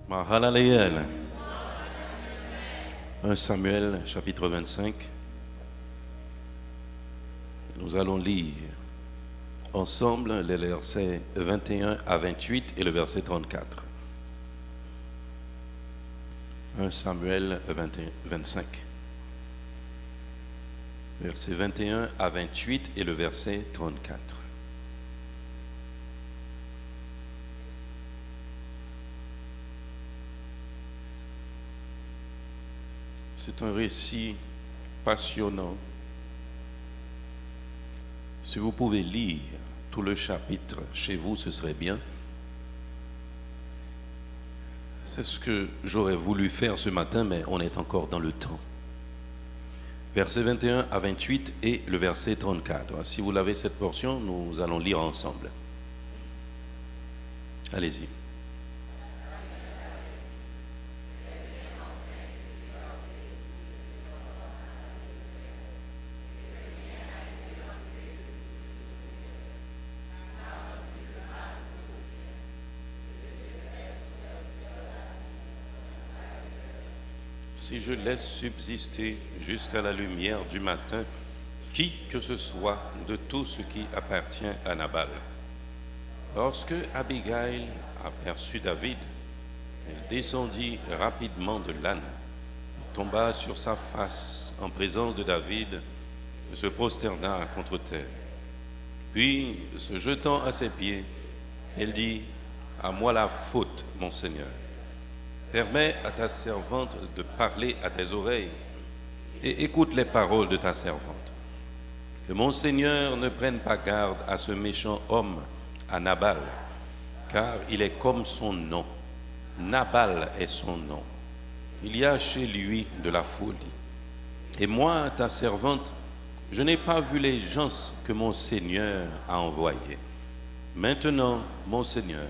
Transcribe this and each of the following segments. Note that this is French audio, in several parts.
Mahalaleel. 1 Samuel, chapitre 25. Nous allons lire ensemble les versets 21 à 28 et le verset 34. 1 Samuel 25. Versets 21 à 28 et le verset 34. C'est un récit passionnant. Si vous pouvez lire tout le chapitre chez vous, ce serait bien. C'est ce que j'aurais voulu faire ce matin, mais on est encore dans le temps. Versets 21 à 28 et le verset 34. Si vous l'avez cette portion, nous allons lire ensemble. Allez-y. Si je laisse subsister jusqu'à la lumière du matin qui que ce soit de tout ce qui appartient à Nabal. Lorsque Abigail aperçut David, elle descendit rapidement de l'âne, tomba sur sa face en présence de David et se prosterna contre terre. Puis, se jetant à ses pieds, elle dit : « À moi la faute, mon Seigneur. Permets à ta servante de parler à tes oreilles et écoute les paroles de ta servante. Que mon Seigneur ne prenne pas garde à ce méchant homme, à Nabal, car il est comme son nom. Nabal est son nom. Il y a chez lui de la folie. Et moi, ta servante, je n'ai pas vu les gens que mon Seigneur a envoyés. Maintenant, mon Seigneur,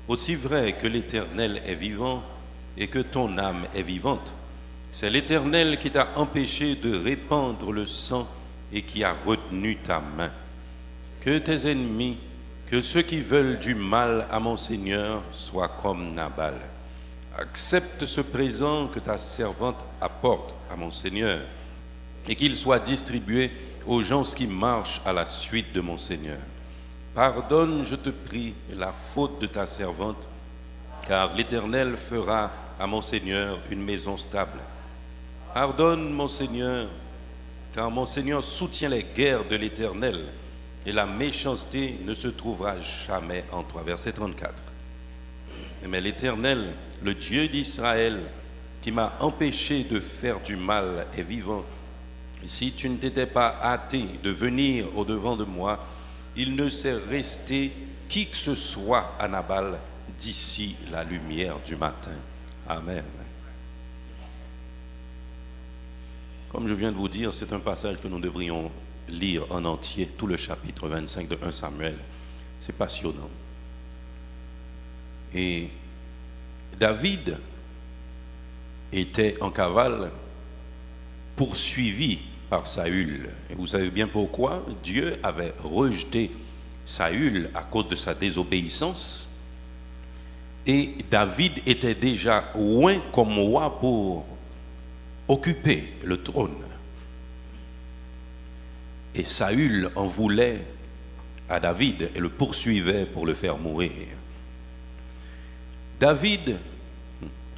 aussi vrai que l'Éternel est vivant, et que ton âme est vivante, c'est l'Éternel qui t'a empêché de répandre le sang et qui a retenu ta main. Que tes ennemis, que ceux qui veulent du mal à mon Seigneur soient comme Nabal. Accepte ce présent que ta servante apporte à mon Seigneur et qu'il soit distribué aux gens qui marchent à la suite de mon Seigneur. Pardonne, je te prie, la faute de ta servante, car l'Éternel fera à mon Seigneur une maison stable. Pardonne, mon Seigneur, car mon Seigneur soutient les guerres de l'Éternel, et la méchanceté ne se trouvera jamais en toi. Verset 34. Mais l'Éternel, le Dieu d'Israël, qui m'a empêché de faire du mal, est vivant. Si tu ne t'étais pas hâté de venir au-devant de moi, il ne s'est resté qui que ce soit à Nabal d'ici la lumière du matin. Amen. Comme je viens de vous dire, c'est un passage que nous devrions lire en entier, tout le chapitre 25 de 1 Samuel. C'est passionnant. Et David était en cavale, poursuivi par Saül. Et vous savez bien pourquoi. Dieu avait rejeté Saül à cause de sa désobéissance. Et David était déjà loin comme roi pour occuper le trône. Et Saül en voulait à David et le poursuivait pour le faire mourir. David,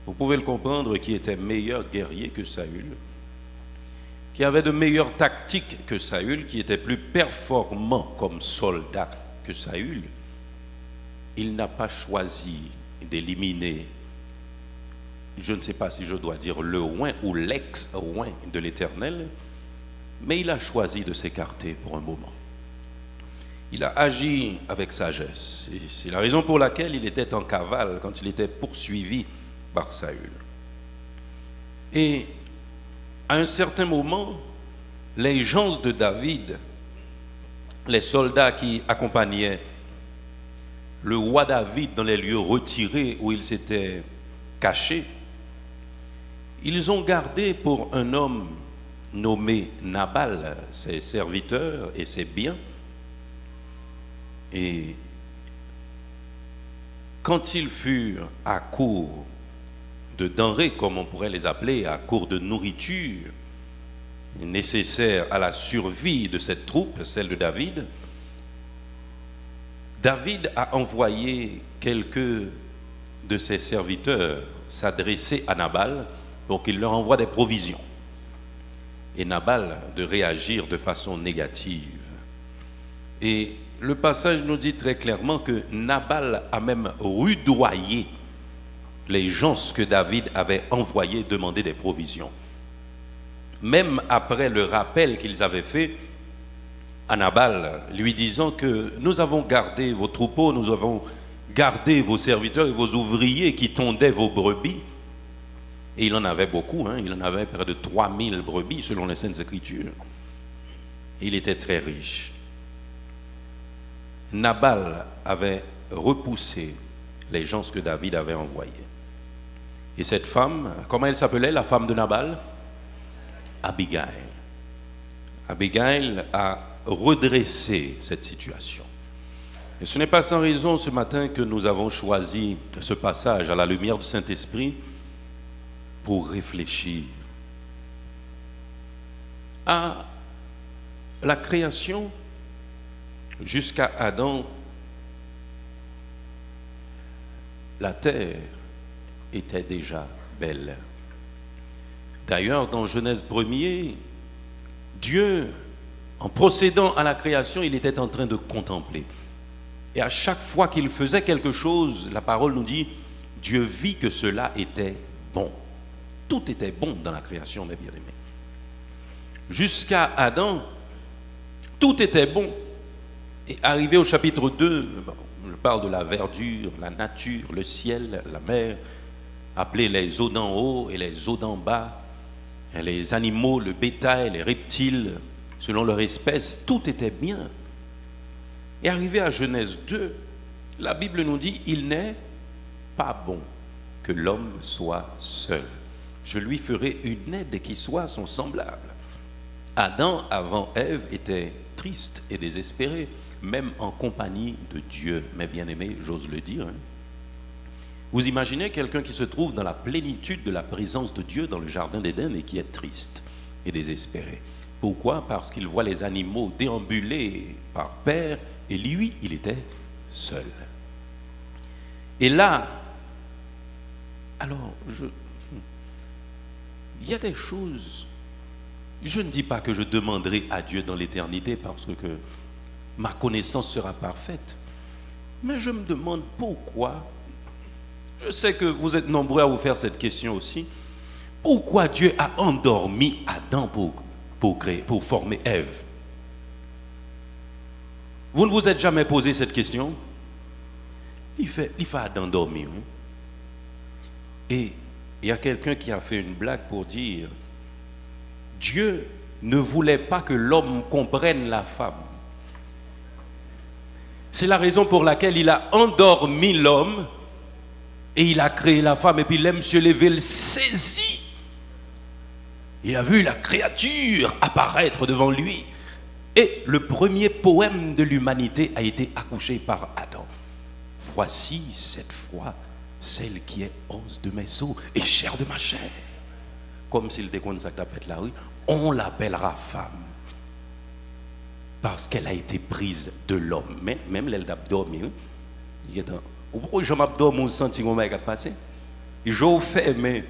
vous pouvez le comprendre, qui était meilleur guerrier que Saül, qui avait de meilleures tactiques que Saül, qui était plus performant comme soldat que Saül, il n'a pas choisi d'éliminer, je ne sais pas si je dois dire le oint ou l'ex-oint de l'Éternel, mais il a choisi de s'écarter pour un moment. Il a agi avec sagesse. Et c'est la raison pour laquelle il était en cavale quand il était poursuivi par Saül. Et à un certain moment, les gens de David, les soldats qui accompagnaient le roi David dans les lieux retirés où il s'était caché, ils ont gardé pour un homme nommé Nabal ses serviteurs et ses biens. Et quand ils furent à court de denrées, comme on pourrait les appeler, à court de nourriture, nécessaire à la survie de cette troupe, celle de David, David a envoyé quelques de ses serviteurs s'adresser à Nabal pour qu'il leur envoie des provisions. Et Nabal de réagir de façon négative. Et le passage nous dit très clairement que Nabal a même rudoyé les gens que David avait envoyés demander des provisions. Même après le rappel qu'ils avaient fait à Nabal, lui disant que nous avons gardé vos troupeaux, nous avons gardé vos serviteurs et vos ouvriers qui tondaient vos brebis. Et il en avait beaucoup, il en avait près de 3000 brebis selon les Saintes Écritures. Il était très riche. Nabal avait repoussé les gens que David avait envoyés. Et cette femme, comment elle s'appelait, la femme de Nabal? Abigail. Abigail a redressé cette situation. Et ce n'est pas sans raison ce matin que nous avons choisi ce passage à la lumière du Saint-Esprit pour réfléchir à la création jusqu'à Adam. La terre était déjà belle. D'ailleurs, dans Genèse 1er, Dieu, en procédant à la création, il était en train de contempler. Et à chaque fois qu'il faisait quelque chose, la parole nous dit, Dieu vit que cela était bon. Tout était bon dans la création, mes bien-aimés. Jusqu'à Adam, tout était bon. Et arrivé au chapitre 2, je parle de la verdure, la nature, le ciel, la mer, appelés les eaux d'en haut et les eaux d'en bas, les animaux, le bétail, les reptiles, selon leur espèce, tout était bien. Et arrivé à Genèse 2, la Bible nous dit, il n'est pas bon que l'homme soit seul. Je lui ferai une aide qui soit son semblable. Adam, avant Ève, était triste et désespéré, même en compagnie de Dieu. Mais bien aimé, j'ose le dire. Vous imaginez quelqu'un qui se trouve dans la plénitude de la présence de Dieu dans le jardin d'Éden et qui est triste et désespéré. Pourquoi? Parce qu'il voit les animaux déambuler par paire et lui, il était seul. Et là, alors, il y a des choses, je ne dis pas que je demanderai à Dieu dans l'éternité parce que ma connaissance sera parfaite, mais je me demande pourquoi, je sais que vous êtes nombreux à vous faire cette question aussi, pourquoi Dieu a endormi Adam pour former Ève? Vous ne vous êtes jamais posé cette question? Il fait Adam dormir. Et il y a quelqu'un qui a fait une blague pour dire Dieu ne voulait pas que l'homme comprenne la femme. C'est la raison pour laquelle il a endormi l'homme et il a créé la femme. Et puis l'homme se levé, le saisit. Il a vu la créature apparaître devant lui. Et le premier poème de l'humanité a été accouché par Adam. Voici cette fois celle qui est os de mes os et chair de ma chair. Comme s'il était comme ça que tu as fait la rue, on l'appellera femme. Parce qu'elle a été prise de l'homme. Mais même l'elle a dormi. Il dit, pourquoi je m'abdorme mon sentiment qui a passé? Je fais, mais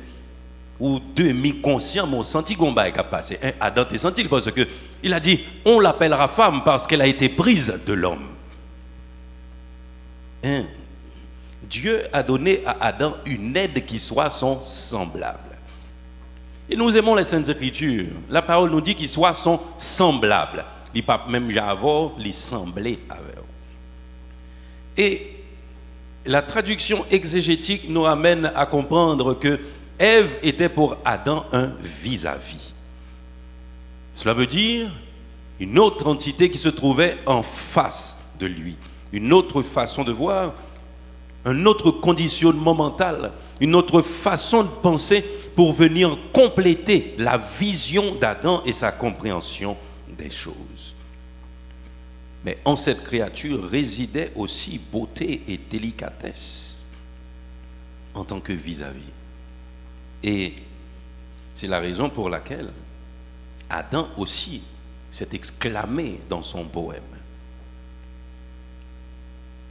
ou demi-conscient, mon sentiment qui a passé. Adam t'es senti parce que il a dit, on l'appellera femme parce qu'elle a été prise de l'homme. Dieu a donné à Adam une aide qui soit son semblable. Et nous aimons les Saintes Écritures. La parole nous dit qu'il soit son semblable. Il ne pas même j'avais, il semblait avec. Et la traduction exégétique nous amène à comprendre que Ève était pour Adam un vis-à-vis. Cela veut dire une autre entité qui se trouvait en face de lui. Une autre façon de voir, un autre conditionnement mental, une autre façon de penser pour venir compléter la vision d'Adam et sa compréhension des choses. Mais en cette créature résidait aussi beauté et délicatesse en tant que vis-à-vis. Et c'est la raison pour laquelle Adam aussi s'est exclamé dans son poème.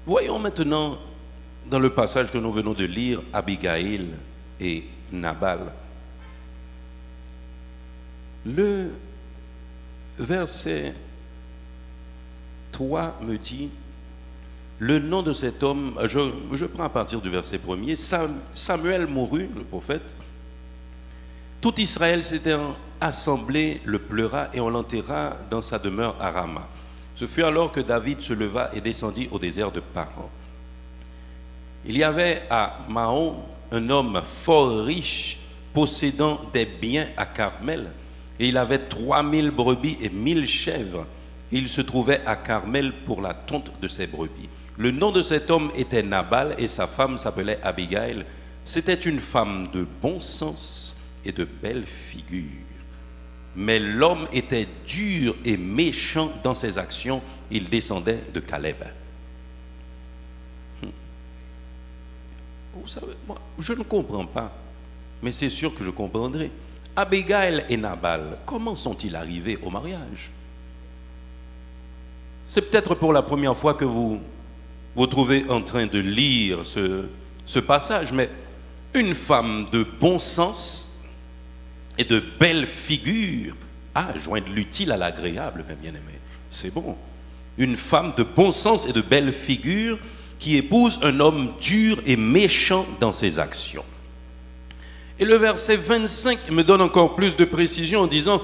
Voyons maintenant dans le passage que nous venons de lire, Abigail et Nabal. Le verset 3 me dit, le nom de cet homme, je prends à partir du verset 1er, Samuel mourut, le prophète, tout Israël s'était assemblé, le pleura et on l'enterra dans sa demeure à Rama. Ce fut alors que David se leva et descendit au désert de Paran. Il y avait à Mahon un homme fort riche, possédant des biens à Carmel, et il avait 3000 brebis et 1000 chèvres. Il se trouvait à Carmel pour la tonte de ses brebis. Le nom de cet homme était Nabal et sa femme s'appelait Abigail. C'était une femme de bon sens et de belle figure. Mais l'homme était dur et méchant dans ses actions. Il descendait de Caleb. Vous savez, moi, je ne comprends pas, mais c'est sûr que je comprendrai. Abigail et Nabal, comment sont-ils arrivés au mariage? C'est peut-être pour la première fois que vous vous trouvez en train de lire ce passage, mais une femme de bon sens et de belle figure, joindre l'utile à l'agréable, mes bien-aimés, c'est bon. Une femme de bon sens et de belle figure qui épouse un homme dur et méchant dans ses actions. Et le verset 25 me donne encore plus de précision en disant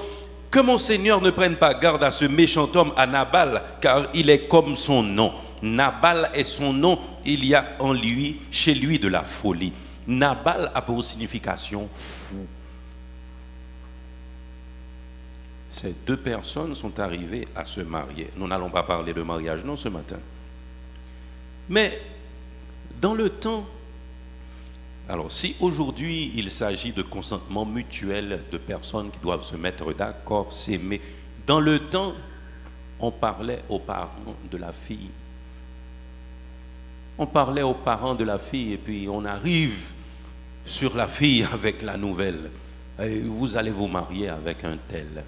que mon Seigneur ne prenne pas garde à ce méchant homme, à Nabal, car il est comme son nom. Nabal est son nom, il y a en lui, chez lui de la folie. Nabal a pour signification fou. Ces deux personnes sont arrivées à se marier. Nous n'allons pas parler de mariage, non, ce matin. Mais dans le temps, alors si aujourd'hui il s'agit de consentement mutuel de personnes qui doivent se mettre d'accord, s'aimer, dans le temps, on parlait aux parents de la fille. On parlait aux parents de la fille et puis on arrive sur la fille avec la nouvelle. Vous allez vous marier avec un tel.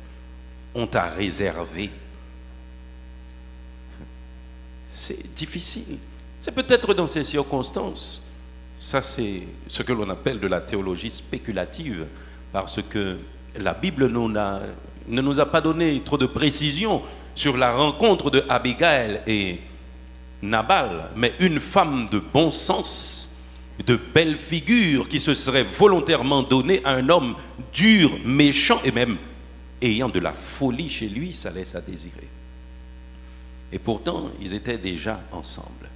On t'a réservé. C'est difficile. C'est peut-être dans ces circonstances. Ça, c'est ce que l'on appelle de la théologie spéculative, parce que la Bible ne nous a pas donné trop de précisions sur la rencontre de Abigail et Nabal, mais une femme de bon sens, de belle figure, qui se serait volontairement donnée à un homme dur, méchant et même ayant de la folie chez lui, ça laisse à désirer. Et pourtant, ils étaient déjà ensemble.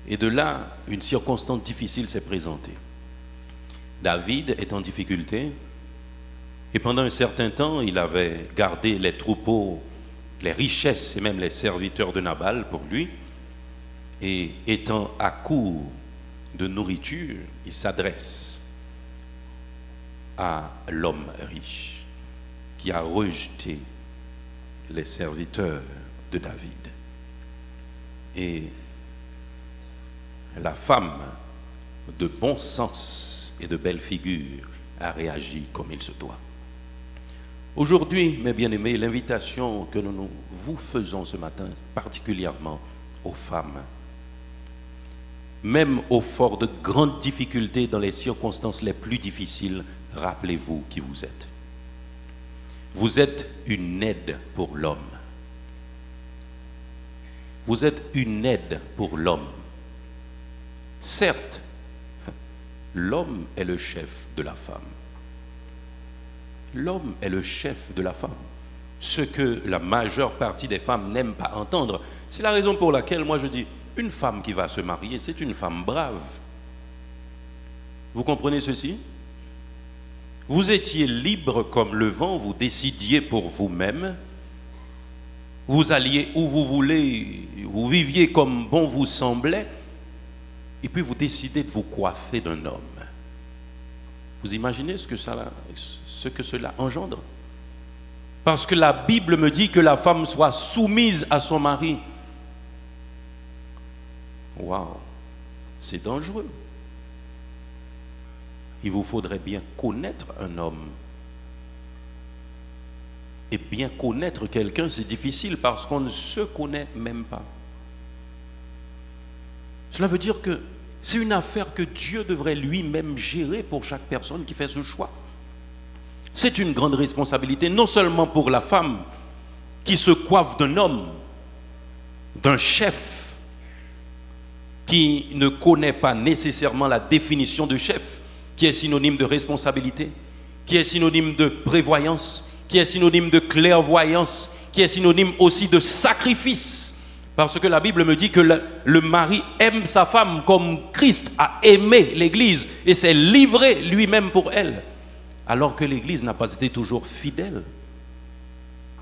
Et de là, une circonstance difficile s'est présentée. David est en difficulté, et pendant un certain temps, il avait gardé les troupeaux, les richesses et même les serviteurs de Nabal pour lui. Et étant à court de nourriture, il s'adresse à l'homme riche qui a rejeté les serviteurs de David. Et la femme de bon sens et de belle figure a réagi comme il se doit. Aujourd'hui, mes bien-aimés, l'invitation que nous vous faisons ce matin, particulièrement aux femmes, même au fort de grandes difficultés dans les circonstances les plus difficiles, rappelez-vous qui vous êtes. Vous êtes une aide pour l'homme. Vous êtes une aide pour l'homme. Certes, l'homme est le chef de la femme. L'homme est le chef de la femme. Ce que la majeure partie des femmes n'aiment pas entendre, c'est la raison pour laquelle moi je dis, une femme qui va se marier, c'est une femme brave. Vous comprenez ceci? Vous étiez libre comme le vent, vous décidiez pour vous-même, vous alliez où vous voulez, vous viviez comme bon vous semblait, et puis vous décidez de vous coiffer d'un homme. Vous imaginez ce que cela engendre? Parce que la Bible me dit que la femme soit soumise à son mari. Waouh, c'est dangereux. il vous faudrait bien connaître un homme. Et bien connaître quelqu'un, c'est difficile parce qu'on ne se connaît même pas. Cela veut dire que c'est une affaire que Dieu devrait lui-même gérer pour chaque personne qui fait ce choix. C'est une grande responsabilité, non seulement pour la femme qui se coiffe d'un homme, d'un chef, qui ne connaît pas nécessairement la définition de chef, qui est synonyme de responsabilité, qui est synonyme de prévoyance, qui est synonyme de clairvoyance, qui est synonyme aussi de sacrifice. Parce que la Bible me dit que le mari aime sa femme comme Christ a aimé l'Église et s'est livré lui-même pour elle. Alors que l'Église n'a pas été toujours fidèle.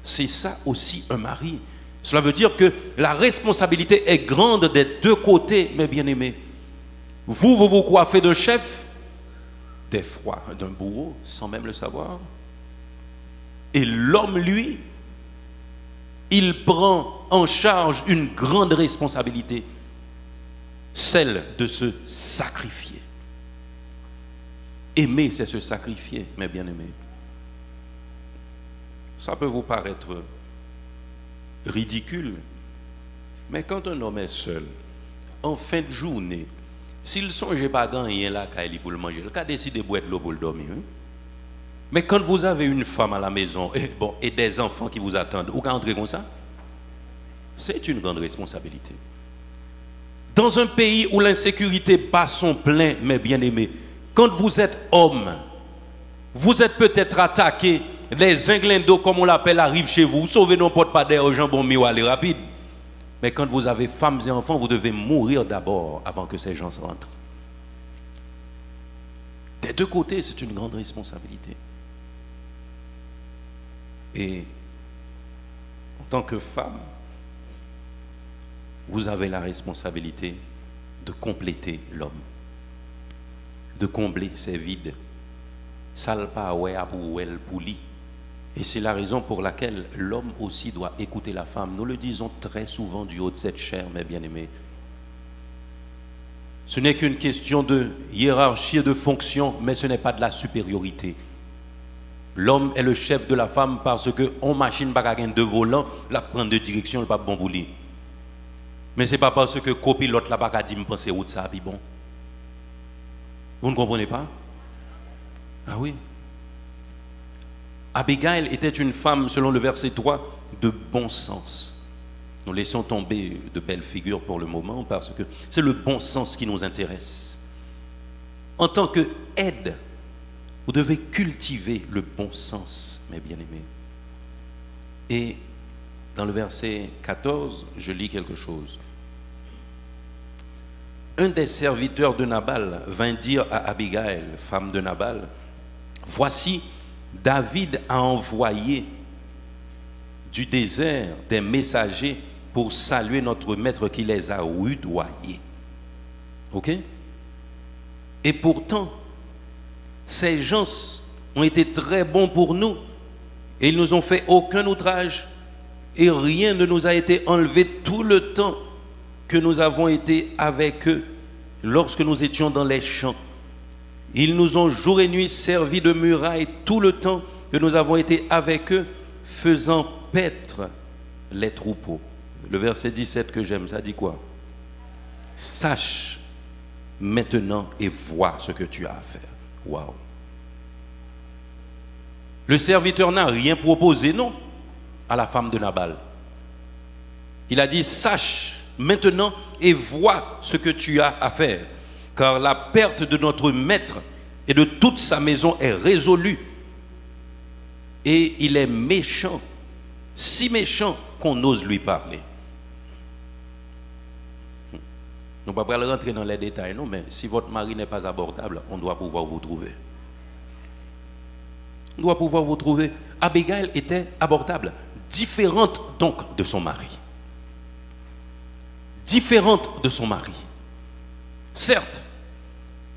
C'est ça aussi un mari. Cela veut dire que la responsabilité est grande des deux côtés, mes bien-aimés. Vous vous coiffez de chef, des fois d'un bourreau, sans même le savoir. Et l'homme, lui, il prend en charge une grande responsabilité, celle de se sacrifier. Aimer, c'est se sacrifier, mes bien-aimés. Ça peut vous paraître ridicule, mais quand un homme est seul, en fin de journée, s'il ne songe pas gagner là, pour le manger, il a décidé de boire de l'eau pour le dormir. Mais quand vous avez une femme à la maison et des enfants qui vous attendent, vous pouvez entrer comme ça? C'est une grande responsabilité. Dans un pays où l'insécurité bat son plein, mes bien-aimés, quand vous êtes homme, vous êtes peut-être attaqué, les inglindos, comme on l'appelle, arrivent chez vous, sauvez nos potes pas d'air au jambon, mais aller rapide. Mais quand vous avez femmes et enfants, vous devez mourir d'abord avant que ces gens rentrent. Des deux côtés, c'est une grande responsabilité. Et en tant que femme, vous avez la responsabilité de compléter l'homme, de combler ses vides. Salpa ouais pour elle pour lui. Et c'est la raison pour laquelle l'homme aussi doit écouter la femme. Nous le disons très souvent du haut de cette chair, mes bien-aimés. Ce n'est qu'une question de hiérarchie et de fonction, mais ce n'est pas de la supériorité. L'homme est le chef de la femme parce qu'on machine pas quelqu'un de volant, la prendre de direction, le pas bon pour lui. Mais ce n'est pas parce que copilote là pas dit me penser où ça puis bon. Vous ne comprenez pas? Ah oui. Abigail était une femme, selon le verset 3, de bon sens. Nous laissons tomber de belles figures pour le moment parce que c'est le bon sens qui nous intéresse. En tant qu'aide, vous devez cultiver le bon sens, mes bien-aimés. Et dans le verset 14, je lis quelque chose. Un des serviteurs de Nabal vint dire à Abigail, femme de Nabal, « Voici, David a envoyé du désert des messagers pour saluer notre maître qui les a rudoyés. » Ok? Et pourtant, ces gens ont été très bons pour nous et ils nous ont fait aucun outrage et rien ne nous a été enlevé tout le temps que nous avons été avec eux lorsque nous étions dans les champs. Ils nous ont jour et nuit servi de muraille tout le temps que nous avons été avec eux, faisant paître les troupeaux. Le verset 17 que j'aime, ça dit quoi? Sache maintenant et vois ce que tu as à faire. Waouh! Le serviteur n'a rien proposé, non, à la femme de Nabal. Il a dit, sache maintenant et vois ce que tu as à faire. Car la perte de notre maître et de toute sa maison est résolue. Et il est méchant, si méchant qu'on ose lui parler. Nous ne pouvons pas rentrer dans les détails, non, mais si votre mari n'est pas abordable, on doit pouvoir vous trouver. On doit pouvoir vous trouver. Abigail était abordable, différente donc de son mari. Différente de son mari. Certes,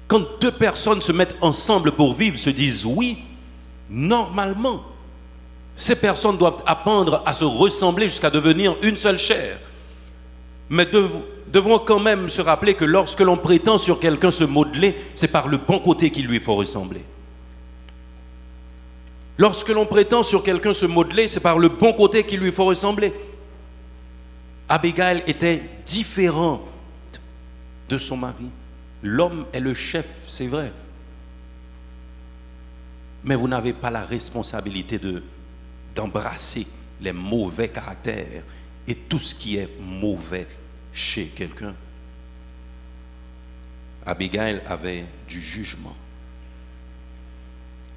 quand deux personnes se mettent ensemble pour vivre, se disent oui, normalement, ces personnes doivent apprendre à se ressembler jusqu'à devenir une seule chair. Mais devons quand même se rappeler que lorsque l'on prétend sur quelqu'un se modeler, c'est par le bon côté qu'il lui faut ressembler. Lorsque l'on prétend sur quelqu'un se modeler, c'est par le bon côté qu'il lui faut ressembler. Abigail était différente de son mari. L'homme est le chef, c'est vrai. Mais vous n'avez pas la responsabilité d'embrasser les mauvais caractères et tout ce qui est mauvais chez quelqu'un. Abigail avait du jugement.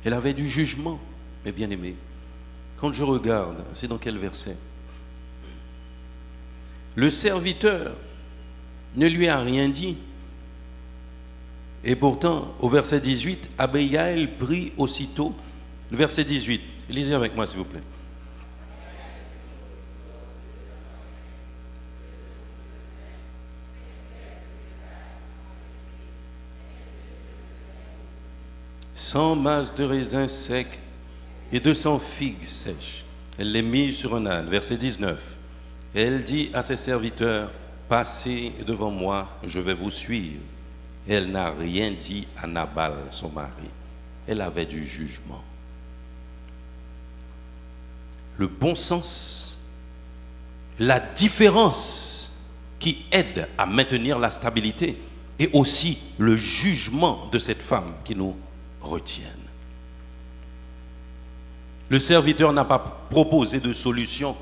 Elle avait du jugement, mes bien-aimés. Quand je regarde, c'est dans quel verset? Le serviteur ne lui a rien dit. Et pourtant, au verset 18, Abigail prit aussitôt, le verset 18, lisez avec moi s'il vous plaît. Cent masses de raisins secs et 200 figues sèches. Elle les mit sur un âne, verset 19. Et elle dit à ses serviteurs, passez devant moi, je vais vous suivre. Elle n'a rien dit à Nabal, son mari. Elle avait du jugement. Le bon sens, la différence qui aide à maintenir la stabilité et aussi le jugement de cette femme qui nous retiennent. Le serviteur n'a pas proposé de solution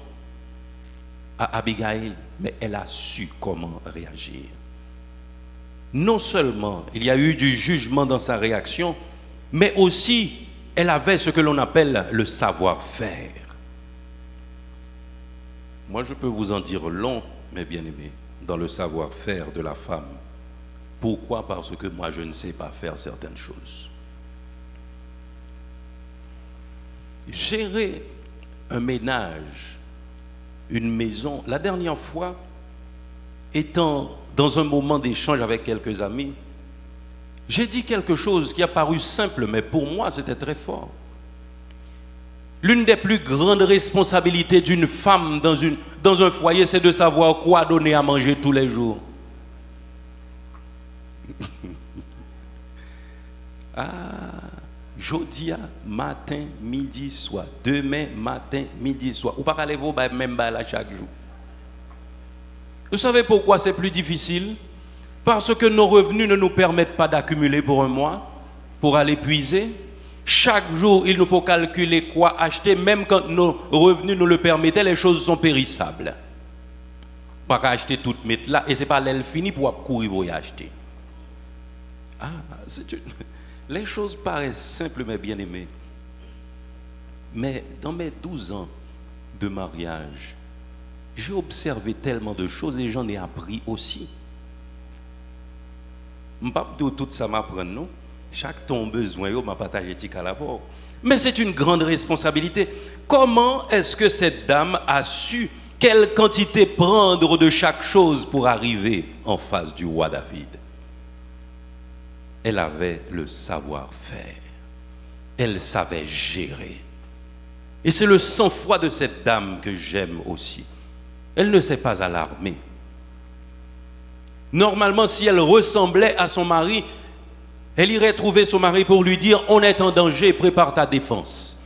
à Abigail, mais elle a su comment réagir. Non seulement il y a eu du jugement dans sa réaction, mais aussi elle avait ce que l'on appelle le savoir-faire. Moi, je peux vous en dire long, mes bien-aimés, dans le savoir-faire de la femme. Pourquoi? Parce que moi, je ne sais pas faire certaines choses. Gérer un ménage, une maison, la dernière fois, étant dans un moment d'échange avec quelques amis, j'ai dit quelque chose qui a paru simple, mais pour moi, c'était très fort. L'une des plus grandes responsabilités d'une femme dans un foyer, c'est de savoir quoi donner à manger tous les jours. Jodia, matin, midi, soir. Demain, matin, midi, soir. Ou pas aller vous même là chaque jour. Vous savez pourquoi c'est plus difficile? Parce que nos revenus ne nous permettent pas d'accumuler pour un mois, pour aller puiser. Chaque jour, il nous faut calculer quoi acheter, même quand nos revenus nous le permettaient, les choses sont périssables. Pas acheter toute mettre là, et ce n'est pas l'aile finie pour courir pour y acheter. Les choses paraissent simples, mais bien aimées. Mais dans mes 12 ans de mariage, j'ai observé tellement de choses et j'en ai appris aussi. Je ne sais pas tout ça m'apprend, non? Chaque ton besoin, je m'a partagé à la bord. Mais c'est une grande responsabilité. Comment est-ce que cette dame a su quelle quantité prendre de chaque chose pour arriver en face du roi David? Elle avait le savoir-faire. Elle savait gérer. Et c'est le sang-froid de cette dame que j'aime aussi. Elle ne s'est pas alarmée. Normalement, si elle ressemblait à son mari, elle irait trouver son mari pour lui dire « On est en danger, prépare ta défense ».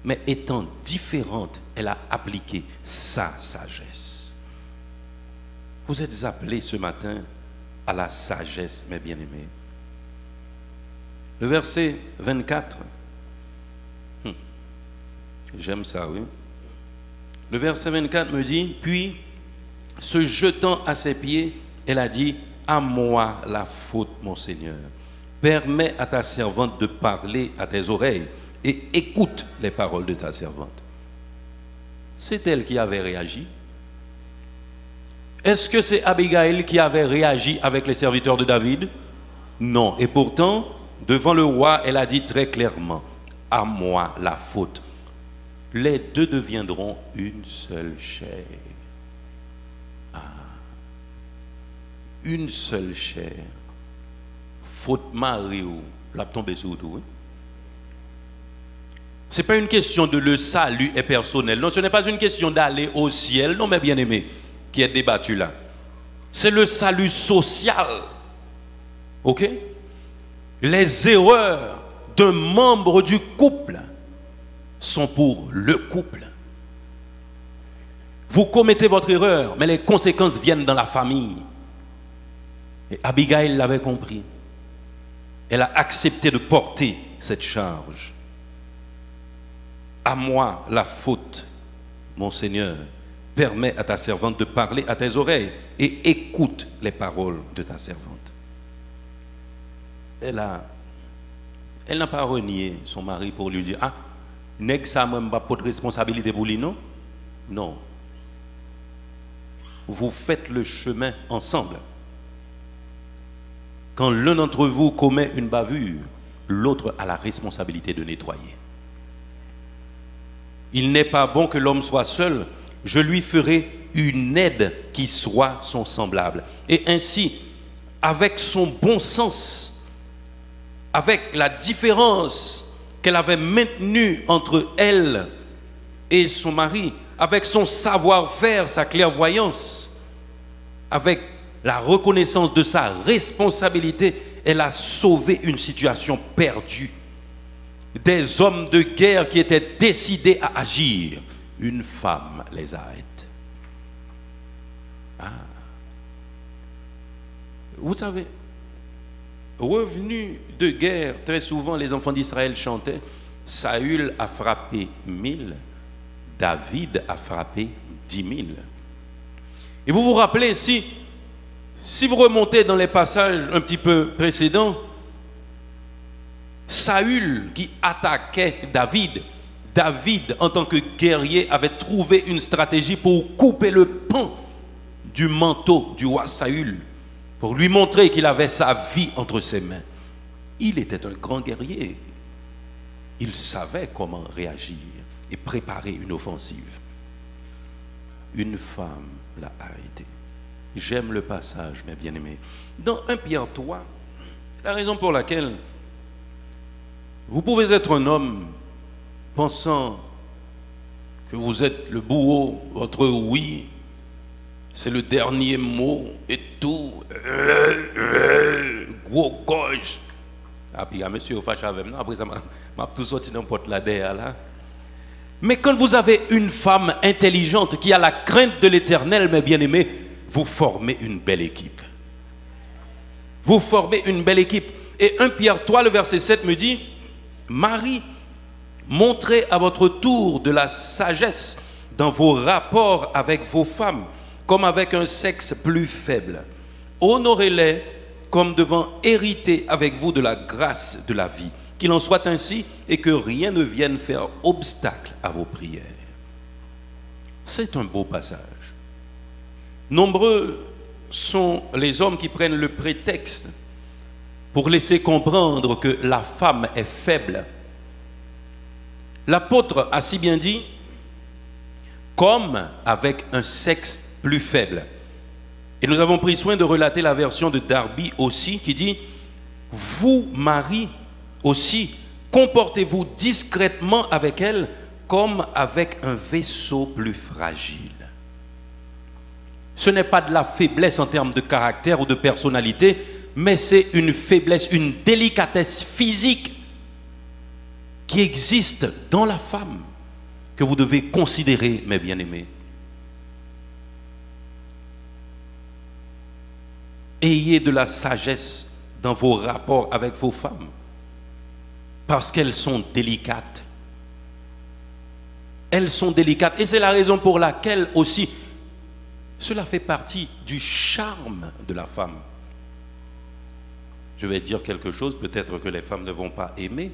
Mais étant différente, elle a appliqué sa sagesse. Vous êtes appelés ce matin à la sagesse, mes bien-aimés. Le verset 24. J'aime ça, oui. Le verset 24 me dit, puis, se jetant à ses pieds, elle a dit, à moi la faute, mon Seigneur. Permets à ta servante de parler à tes oreilles et écoute les paroles de ta servante. C'est elle qui avait réagi. Est-ce que c'est Abigail qui avait réagi avec les serviteurs de David? Non. Et pourtant, devant le roi, elle a dit très clairement, à moi la faute. Les deux deviendront une seule chair. Une seule chair. Faute mari ou la tomber sur tout. Ce n'est pas une question de le salut est personnel. Non, ce n'est pas une question d'aller au ciel. Non, mes bien-aimés, qui est débattu là. c'est le salut social. Ok? Les erreurs d'un membre du couple sont pour le couple. Vous commettez votre erreur, mais les conséquences viennent dans la famille. Et Abigail l'avait compris. Elle a accepté de porter cette charge. À moi la faute, mon Seigneur. Permets à ta servante de parler à tes oreilles et écoute les paroles de ta servante. Elle n'a pas renié son mari pour lui dire, ah, n'est-ce ça même pas de responsabilité pour lui, non? Non. Vous faites le chemin ensemble. Quand l'un d'entre vous commet une bavure, l'autre a la responsabilité de nettoyer. Il n'est pas bon que l'homme soit seul. Je lui ferai une aide qui soit son semblable. Et ainsi, avec son bon sens, avec la différence qu'elle avait maintenue entre elle et son mari, avec son savoir-faire, sa clairvoyance, avec la reconnaissance de sa responsabilité, elle a sauvé une situation perdue. Des hommes de guerre qui étaient décidés à agir, une femme les arrête. Ah. Vous savez, revenus de guerre, très souvent les enfants d'Israël chantaient, Saül a frappé 1000, David a frappé 10 000. Et vous vous rappelez, si vous remontez dans les passages un petit peu précédents, Saül qui attaquait David, David en tant que guerrier avait trouvé une stratégie pour couper le pan du manteau du roi Saül, pour lui montrer qu'il avait sa vie entre ses mains. Il était un grand guerrier. Il savait comment réagir et préparer une offensive. Une femme l'a arrêté. J'aime le passage, mes bien-aimés. Dans 1 Pierre 3, la raison pour laquelle vous pouvez être un homme pensant que vous êtes le bourreau, votre oui, c'est le dernier mot et tout. Gros gauche. Ah, puis il y a monsieur fâche avec moi, après ça m'a tout sorti dans le porte là derrière là. Mais quand vous avez une femme intelligente qui a la crainte de l'Éternel, mes bien-aimés, vous formez une belle équipe. Vous formez une belle équipe. Et 1 Pierre 3, le verset 7 me dit, Marie, montrez à votre tour de la sagesse dans vos rapports avec vos femmes, comme avec un sexe plus faible. Honorez-les comme devant hériter avec vous de la grâce de la vie. Qu'il en soit ainsi et que rien ne vienne faire obstacle à vos prières. C'est un beau passage. Nombreux sont les hommes qui prennent le prétexte pour laisser comprendre que la femme est faible. L'apôtre a si bien dit, comme avec un sexe plus faible. Et nous avons pris soin de relater la version de Darby aussi, qui dit, vous, Marie, aussi, comportez-vous discrètement avec elle comme avec un vaisseau plus fragile. Ce n'est pas de la faiblesse en termes de caractère ou de personnalité, mais c'est une faiblesse, une délicatesse physique qui existe dans la femme que vous devez considérer, mes bien-aimés. Ayez de la sagesse dans vos rapports avec vos femmes, parce qu'elles sont délicates. Elles sont délicates. Et c'est la raison pour laquelle aussi, cela fait partie du charme de la femme. Je vais dire quelque chose, peut-être que les femmes ne vont pas aimer.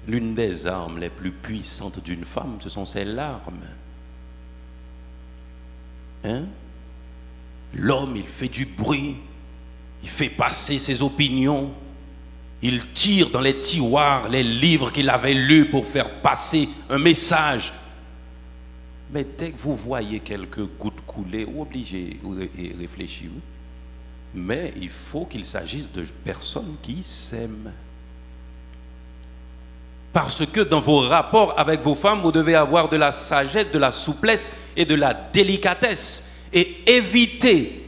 L'une des armes les plus puissantes d'une femme, ce sont ses larmes. Hein? L'homme, il fait du bruit, il fait passer ses opinions, il tire dans les tiroirs les livres qu'il avait lus pour faire passer un message. Mais dès que vous voyez quelques gouttes couler, vous obligez de réfléchir. Mais il faut qu'il s'agisse de personnes qui s'aiment. Parce que dans vos rapports avec vos femmes, vous devez avoir de la sagesse, de la souplesse et de la délicatesse et éviter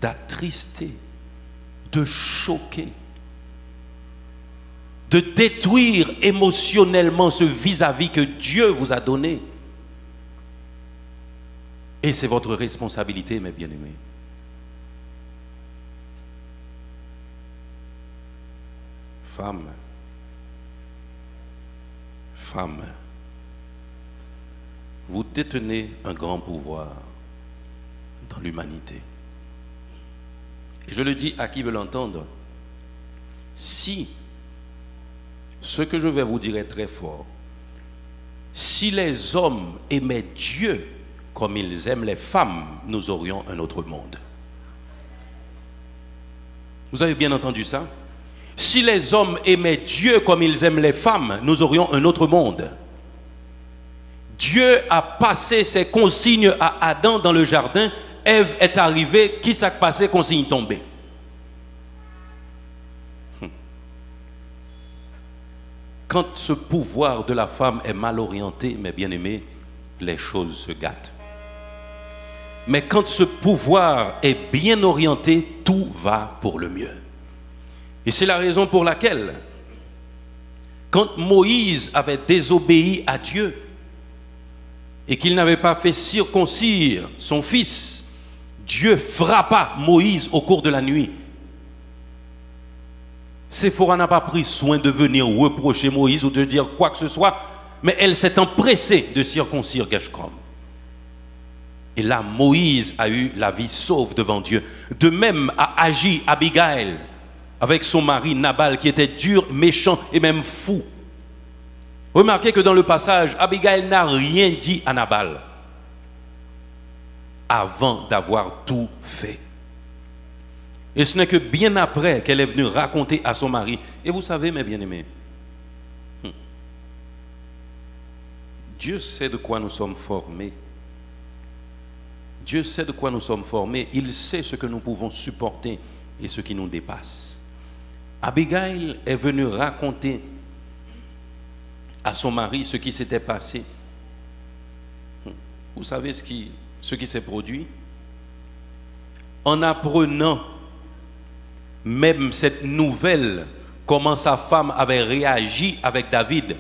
d'attrister, de choquer, de détruire émotionnellement ce vis-à-vis que Dieu vous a donné. Et c'est votre responsabilité, mes bien-aimés. Femme, vous détenez un grand pouvoir dans l'humanité. Et je le dis à qui veut l'entendre. Si, ce que je vais vous dire est très fort, si les hommes aimaient Dieu comme ils aiment les femmes, nous aurions un autre monde. Vous avez bien entendu ça? Si les hommes aimaient Dieu comme ils aiment les femmes, nous aurions un autre monde. Dieu a passé ses consignes à Adam dans le jardin. Ève est arrivée, qui s'est passé, consigne tombée. Quand ce pouvoir de la femme est mal orienté, mes bien-aimés, les choses se gâtent. Mais quand ce pouvoir est bien orienté, tout va pour le mieux. Et c'est la raison pour laquelle, quand Moïse avait désobéi à Dieu et qu'il n'avait pas fait circoncire son fils, Dieu frappa Moïse au cours de la nuit. Séphora n'a pas pris soin de venir reprocher Moïse ou de dire quoi que ce soit, mais elle s'est empressée de circoncire Geshcom. Et là, Moïse a eu la vie sauve devant Dieu. De même a agi Abigail avec son mari Nabal qui était dur, méchant et même fou. Remarquez que dans le passage, Abigail n'a rien dit à Nabal avant d'avoir tout fait. Et ce n'est que bien après qu'elle est venue raconter à son mari. Et vous savez, mes bien-aimés, Dieu sait de quoi nous sommes formés. Dieu sait de quoi nous sommes formés. Il sait ce que nous pouvons supporter et ce qui nous dépasse. Abigail est venue raconter à son mari ce qui s'était passé. Vous savez ce qui s'est produit? En apprenant même cette nouvelle, comment sa femme avait réagi avec David,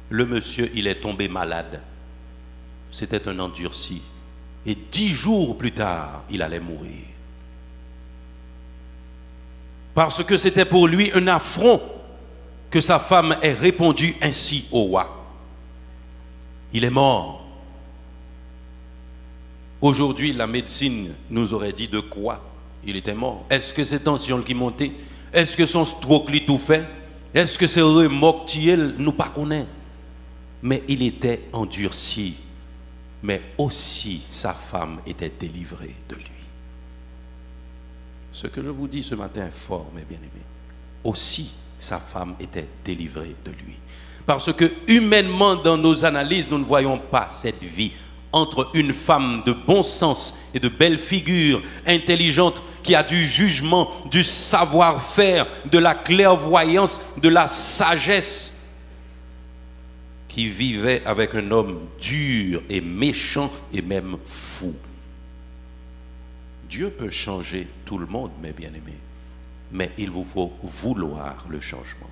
le monsieur, il est tombé malade. C'était un endurci. Et 10 jours plus tard, il allait mourir. Parce que c'était pour lui un affront que sa femme ait répondu ainsi au roi. Il est mort. Aujourd'hui, la médecine nous aurait dit de quoi il était mort. Est-ce que c'est tension qui montait? Est-ce que son stroke lui tout fait? Est-ce que c'est remorque qui nous pas connaît? Mais il était endurci. Mais aussi sa femme était délivrée de lui. Ce que je vous dis ce matin est fort, mes bien-aimés. Aussi sa femme était délivrée de lui. Parce que humainement, dans nos analyses, nous ne voyons pas cette vie entre une femme de bon sens et de belle figure, intelligente, qui a du jugement, du savoir-faire, de la clairvoyance, de la sagesse, qui vivait avec un homme dur et méchant et même fou. Dieu peut changer tout le monde, mes bien-aimés, mais il vous faut vouloir le changement.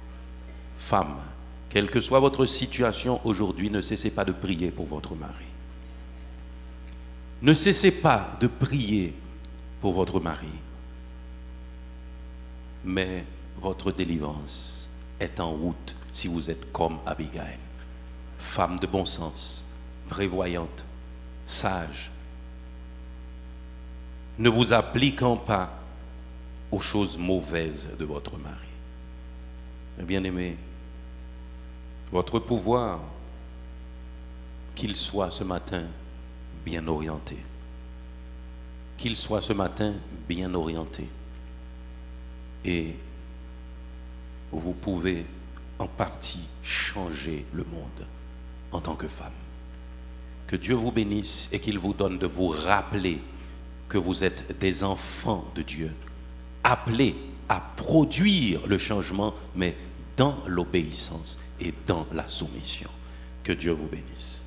Femme, quelle que soit votre situation aujourd'hui, ne cessez pas de prier pour votre mari. Ne cessez pas de prier pour votre mari. Mais votre délivrance est en route si vous êtes comme Abigail. Femme de bon sens, prévoyante, sage, ne vous appliquant pas aux choses mauvaises de votre mari. Bien-aimé, votre pouvoir, qu'il soit ce matin bien orienté, qu'il soit ce matin bien orienté, et vous pouvez en partie changer le monde en tant que femme. Que Dieu vous bénisse et qu'il vous donne de vous rappeler que vous êtes des enfants de Dieu, appelés à produire le changement, mais dans l'obéissance et dans la soumission. Que Dieu vous bénisse.